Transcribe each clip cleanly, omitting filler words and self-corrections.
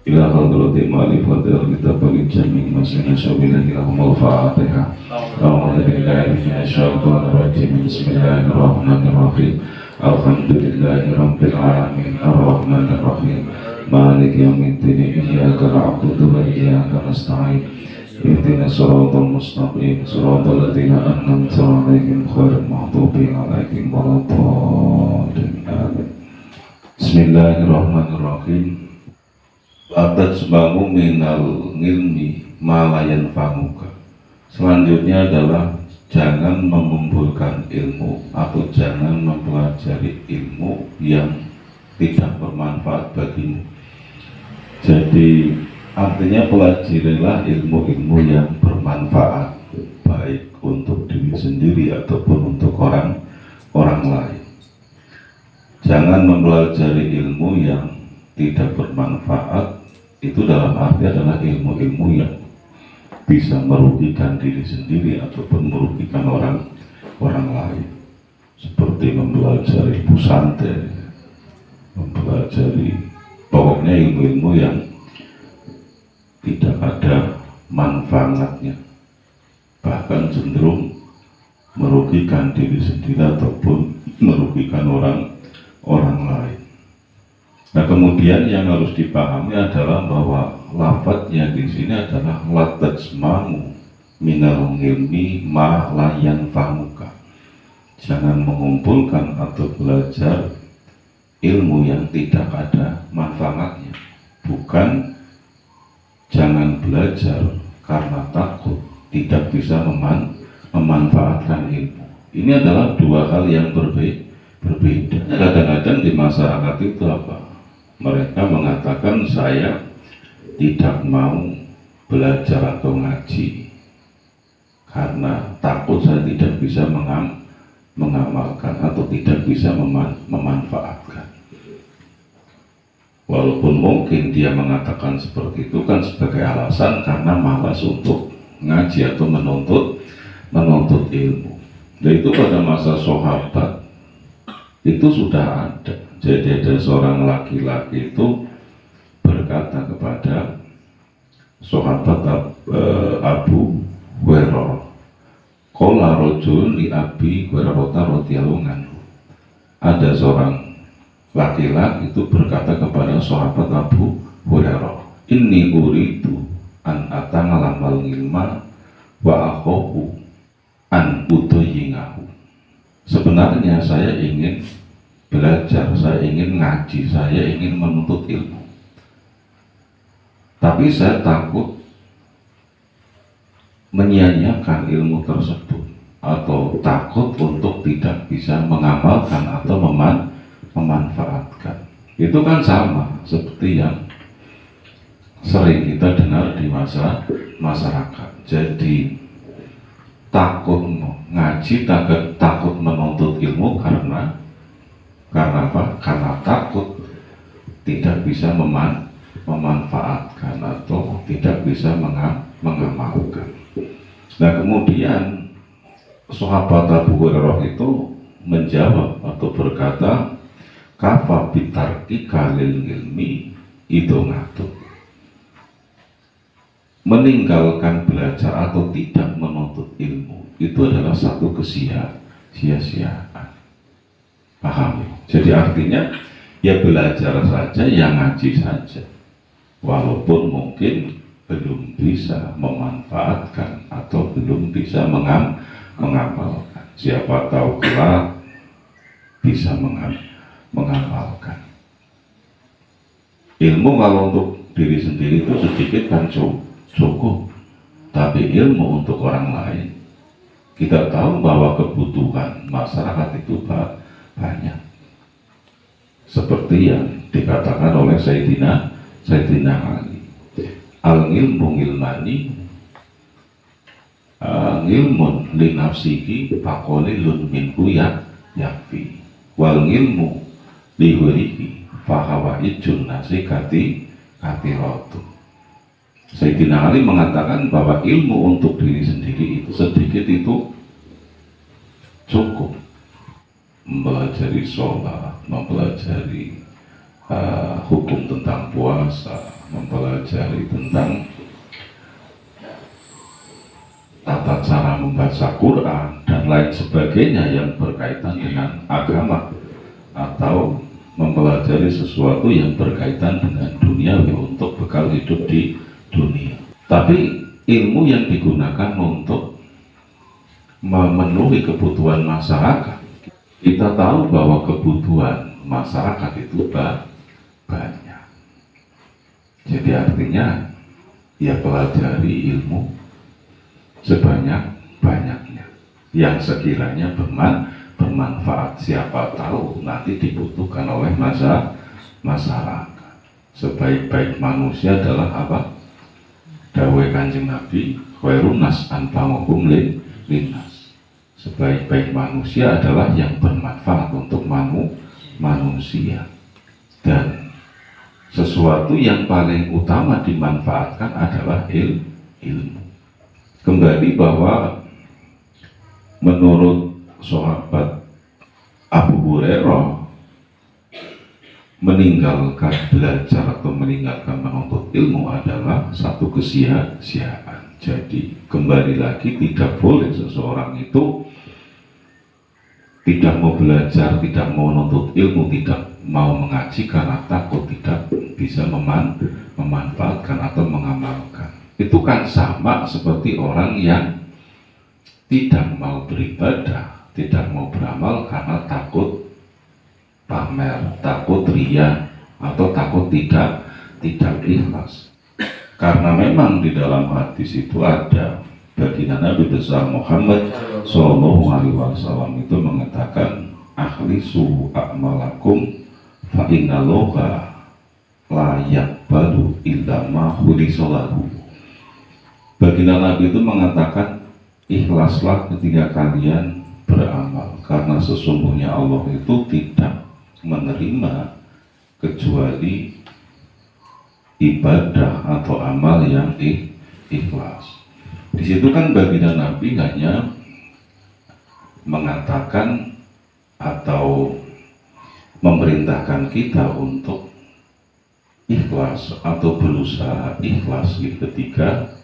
إلى حضرة معرفة الكتاب للجميع مسلمين شاولا لهم الفاتحة. أعوذ بالله من الشيطان الرجيم. بسم الله الرحمن الرحيم. الحمد لله رب العالمين الرحمن الرحيم مالك يوم الدين إياك نعبد وإياك نستعين اهدنا الصراط المستقيم صراط الذين أنعمت عليهم غير المغضوب عليهم ولا الضالين آمين. Bismillahirrahmanirrahim. Atajmamu minal ngilmi malayan famuka. Selanjutnya adalah jangan mengumpulkan ilmu atau jangan mempelajari ilmu yang tidak bermanfaat bagimu. Jadi artinya pelajarilah ilmu-ilmu yang bermanfaat, baik untuk diri sendiri ataupun untuk orang lain. Jangan mempelajari ilmu yang tidak bermanfaat, itu dalam arti adalah ilmu-ilmu yang bisa merugikan diri sendiri ataupun merugikan orang lain, seperti mempelajari pesantren, mempelajari pokoknya ilmu-ilmu yang tidak ada manfaatnya, bahkan cenderung merugikan diri sendiri ataupun merugikan orang lain. Nah, kemudian yang harus dipahami adalah bahwa lafadznya di sini adalah latajmamu minal ilmi ma la yanfa'uka. Jangan mengumpulkan atau belajar ilmu yang tidak ada manfaatnya. Bukan jangan belajar karena takut tidak bisa memanfaatkan ilmu. Ini adalah dua hal yang berbeda. Kadang-kadang di masyarakat itu apa? Mereka mengatakan saya tidak mau belajar atau ngaji karena takut saya tidak bisa mengamalkan atau tidak bisa memanfaatkan. Walaupun mungkin dia mengatakan seperti itu kan sebagai alasan karena malas untuk ngaji atau menuntut ilmu. Dan itu pada masa sahabat itu sudah ada. Jadi ada seorang laki-laki itu berkata kepada sahabat Abu Hurairah, qala rajul li Abi Hurairah radhiyallahu anhu. Ada seorang laki-laki itu berkata kepada sahabat Abu Hurairah, inni uridu an ata'allamal ilma wa akhafu an udayyingahu. Sebenarnya saya ingin belajar, saya ingin ngaji, saya ingin menuntut ilmu, tapi saya takut menyia-nyiakan ilmu tersebut atau takut untuk tidak bisa mengamalkan atau memanfaatkan. Itu kan sama seperti yang sering kita dengar di masyarakat. Jadi takut ngaji, takut menuntut ilmu karena apa? Karena takut tidak bisa memanfaatkan atau tidak bisa mengamalkan. Nah, kemudian sahabat Abu Hurairah itu menjawab atau berkata, kafa bitarkika lil ilmi idongatu. Meninggalkan belajar atau tidak menuntut ilmu itu adalah satu kesia-siaan. Paham? Jadi artinya ya belajar saja, ya ngaji saja, walaupun mungkin belum bisa memanfaatkan atau belum bisa mengamalkan. Siapa tahu kelak bisa mengamalkan. Ilmu kalau untuk diri sendiri itu sedikit kan cukup, tapi ilmu untuk orang lain, kita tahu bahwa kebutuhan masyarakat itu banyak. Seperti yang dikatakan oleh Sayyidina Ali, al-ilmu ilmani ilmun li nafsihi faqalilun minhu yakfi wal ilmu li ghayrihi fa hawaijun nasi katiratu. Sayyidina Ali mengatakan bahwa ilmu untuk diri sendiri itu sedikit itu cukup. Mempelajari sholat, mempelajari hukum tentang puasa, mempelajari tentang tata cara membaca Quran dan lain sebagainya yang berkaitan dengan agama, atau mempelajari sesuatu yang berkaitan dengan duniawi untuk bekal hidup di dunia. Tapi ilmu yang digunakan untuk memenuhi kebutuhan masyarakat, kita tahu bahwa kebutuhan masyarakat itu banyak. Jadi artinya ya pelajari ilmu sebanyak-banyaknya yang sekiranya bermanfaat. Siapa tahu nanti dibutuhkan oleh masyarakat. Sebaik-baik manusia adalah apa? Dawai Kanjeng Nabi, khairun nas anfa'uhum linnas. Sebaik-baik manusia adalah yang bermanfaat untuk manusia. Dan sesuatu yang paling utama dimanfaatkan adalah ilmu. Kembali bahwa menurut sahabat Abu Hurairah, meninggalkan belajar atau meninggalkan menuntut ilmu adalah satu kesia-siaan. Jadi kembali lagi, tidak boleh seseorang itu tidak mau belajar, tidak mau menuntut ilmu, tidak mau mengaji karena takut tidak bisa memanfaatkan atau mengamalkan. Itu kan sama seperti orang yang tidak mau beribadah, tidak mau beramal karena takut pamer, takut ria, atau takut tidak ikhlas. Karena memang di dalam hadis itu ada baginda Nabi besar Muhammad SAW itu mengatakan, akhlisu a'malakum fa innallaha la yaqbalu illa ma khulisalahu. Baginda Nabi itu mengatakan, ikhlaslah ketika kalian beramal, karena sesungguhnya Allah itu tidak menerima kecuali ibadah atau amal yang ikhlas. Di situ kan baginda Nabi hanya mengatakan atau memerintahkan kita untuk ikhlas atau berusaha ikhlas ketika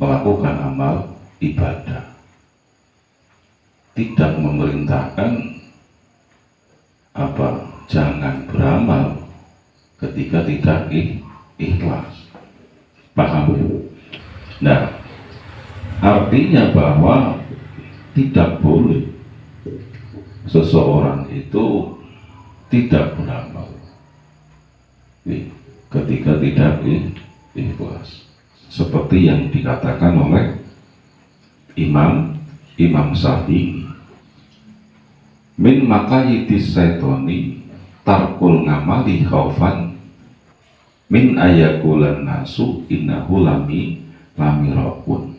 melakukan amal ibadah. Tidak memerintahkan jangan beramal ketika tidak ikhlas. Paham ya? Nah, artinya bahwa tidak boleh seseorang itu tidak beramal ketika tidak ikhlas. Seperti yang dikatakan oleh Imam Syafi'i, min makayidis syaitoni tarkul ngamali khaufan min ayakulan nasu innahu lamiraqun.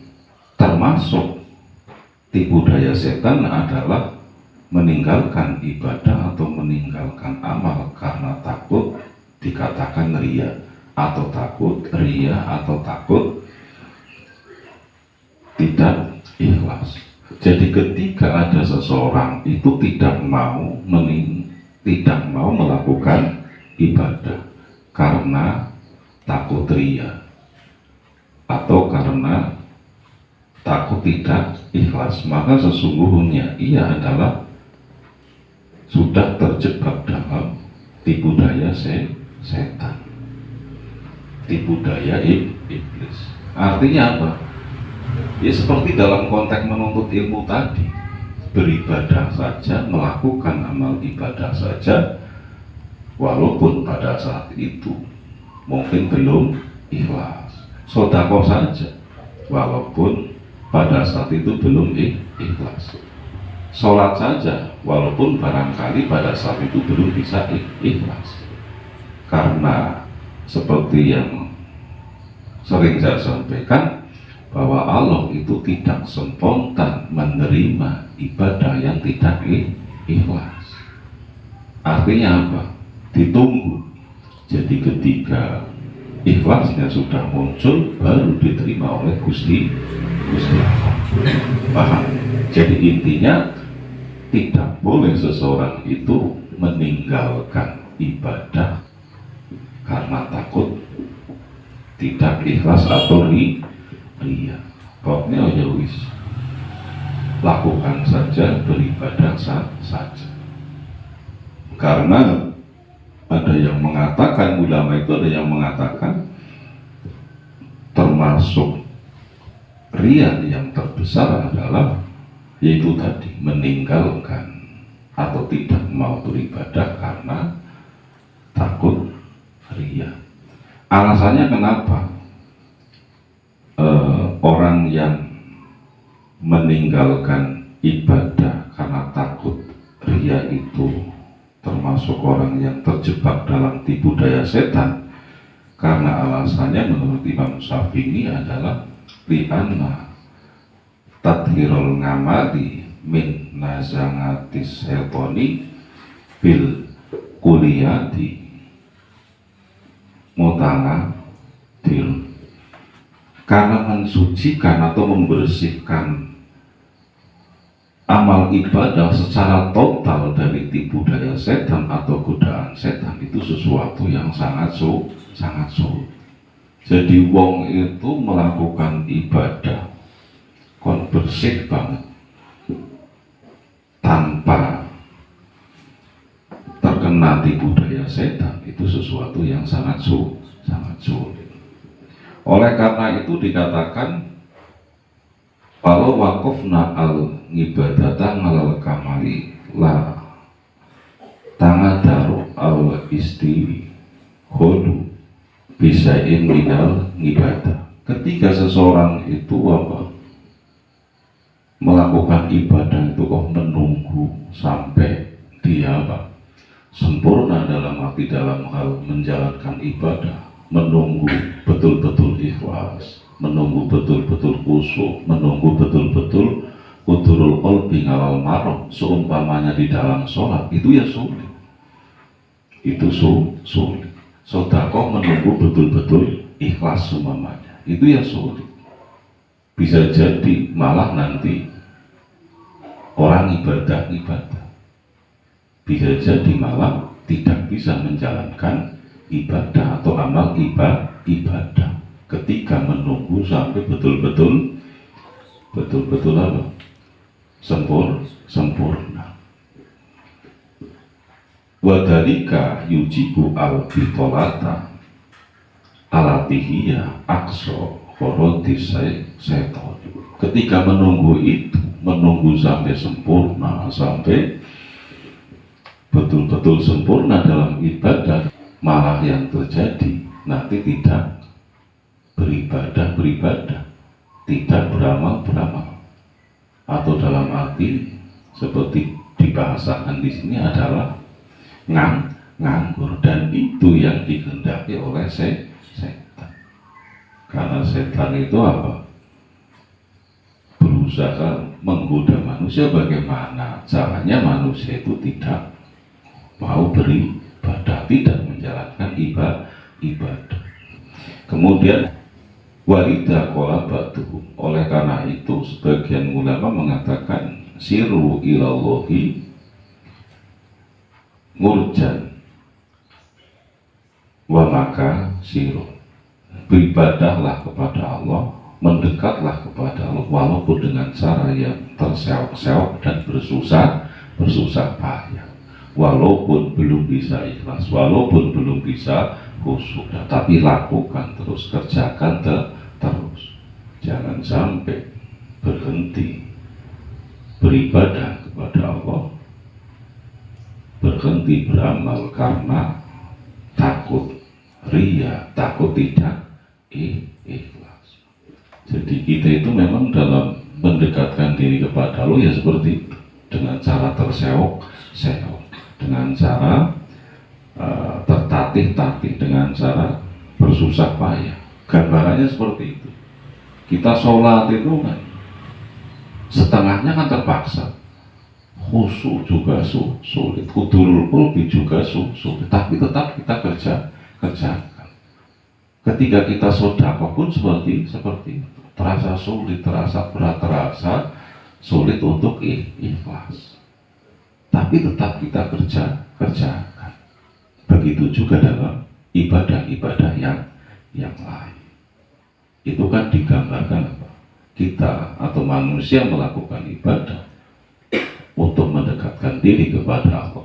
Termasuk tipu daya setan adalah meninggalkan ibadah atau meninggalkan amal karena takut dikatakan ria, atau takut tidak ikhlas. Jadi ketika ada seseorang itu tidak mau melakukan ibadah karena takut ria atau karena takut tidak ikhlas, maka sesungguhnya ia adalah sudah terjebak dalam tipu daya setan, tipu daya iblis. Artinya apa? Ya seperti dalam konteks menuntut ilmu tadi, beribadah saja, melakukan amal ibadah saja, walaupun pada saat itu mungkin belum ikhlas. Sedekah saja, walaupun pada saat itu belum ikhlas. Sholat saja, walaupun barangkali pada saat itu belum bisa ikhlas. Karena seperti yang sering saya sampaikan, bahwa Allah itu tidak spontan menerima ibadah yang tidak ikhlas. Artinya apa? Ditunggu. Jadi ketika ikhlasnya sudah muncul, baru diterima oleh Gusti Allah. Paham? Jadi intinya tidak boleh seseorang itu meninggalkan ibadah karena takut tidak ikhlas atau ria. Pokoknya ya wis, lakukan saja, beribadah saja. Karena ada yang mengatakan, ulama itu ada yang mengatakan termasuk ria yang terbesar adalah yaitu tadi meninggalkan atau tidak mau beribadah karena takut ria. Alasannya kenapa orang yang meninggalkan ibadah karena takut ria itu termasuk orang yang terjebak dalam tipu daya setan? Karena alasannya menurut Imam Syafi'i adalah li'anna tathirul ngamali min nazangatis setoni bil kuliyati mutanga til. Karena mensucikan atau membersihkan amal ibadah secara total dari tipu daya setan atau godaan setan itu sesuatu yang sangat sulit. Jadi wong itu melakukan ibadah kon bersih banget tanpa terkena tipu daya setan itu sesuatu yang sangat sulit. Oleh karena itu dikatakan kalau wakufna al ngibadatan alal kamali la tangadaru al isti hodu bisain minal ngibadah. Ketika seseorang itu melakukan ibadah itu kok menunggu sampai dia sempurna dalam hal menjalankan ibadah, menunggu betul-betul ikhlas, menunggu betul-betul khusyuk, menunggu betul-betul kudurul qalbi ngalal marah, seumpamanya di dalam sholat, itu ya sulit. Itu sulit. Sedekah menunggu betul-betul ikhlas seumpamanya, itu ya sulit. Bisa jadi malah nanti orang ibadah, bisa jadi malah tidak bisa menjalankan ibadah atau amal ibadah ketika menunggu sampai betul-betul apa? Sempurna. Wadhalika yujibu al-bitolata alatihiyya akso korotis seton. Ketika menunggu itu, menunggu sampai sempurna, sampai betul-betul sempurna dalam ibadah, malah yang terjadi nanti tidak beribadah, tidak beramal, atau dalam arti seperti dibahasakan di sini adalah nganggur, dan itu yang dikehendaki oleh setan. Karena setan itu berusaha menggoda manusia bagaimana caranya manusia itu tidak mau beribadah, tidak menjalankan ibadah. Kemudian walida kola batuhum, oleh karena itu sebagian ulama mengatakan siru ilallahi murjan wa maka siru, beribadahlah kepada Allah, mendekatlah kepada Allah walaupun dengan cara yang terseok-seok dan bersusah payah, walaupun belum bisa ikhlas, walaupun belum bisa khusyuk, tapi lakukan terus, kerjakan terus. Jangan sampai berhenti beribadah kepada Allah, berhenti beramal karena takut ria, takut tidak ikhlas. Jadi kita itu memang dalam mendekatkan diri kepada Allah ya seperti itu, dengan cara terseok-seok, dengan cara tertatih-tatih, dengan cara bersusah payah. Gambarannya seperti itu. Kita sholat itu kan setengahnya kan terpaksa, khusyuk juga sulit, kudurul qalbi juga sulit, tapi tetap kita kerjakan. Ketika kita sedekah pun seperti itu, terasa sulit, terasa berat, terasa sulit untuk ikhlas, tapi tetap kita kerjakan. Begitu juga dalam ibadah-ibadah yang lain. Itu kan digambarkan apa? Kita atau manusia melakukan ibadah untuk mendekatkan diri kepada Allah.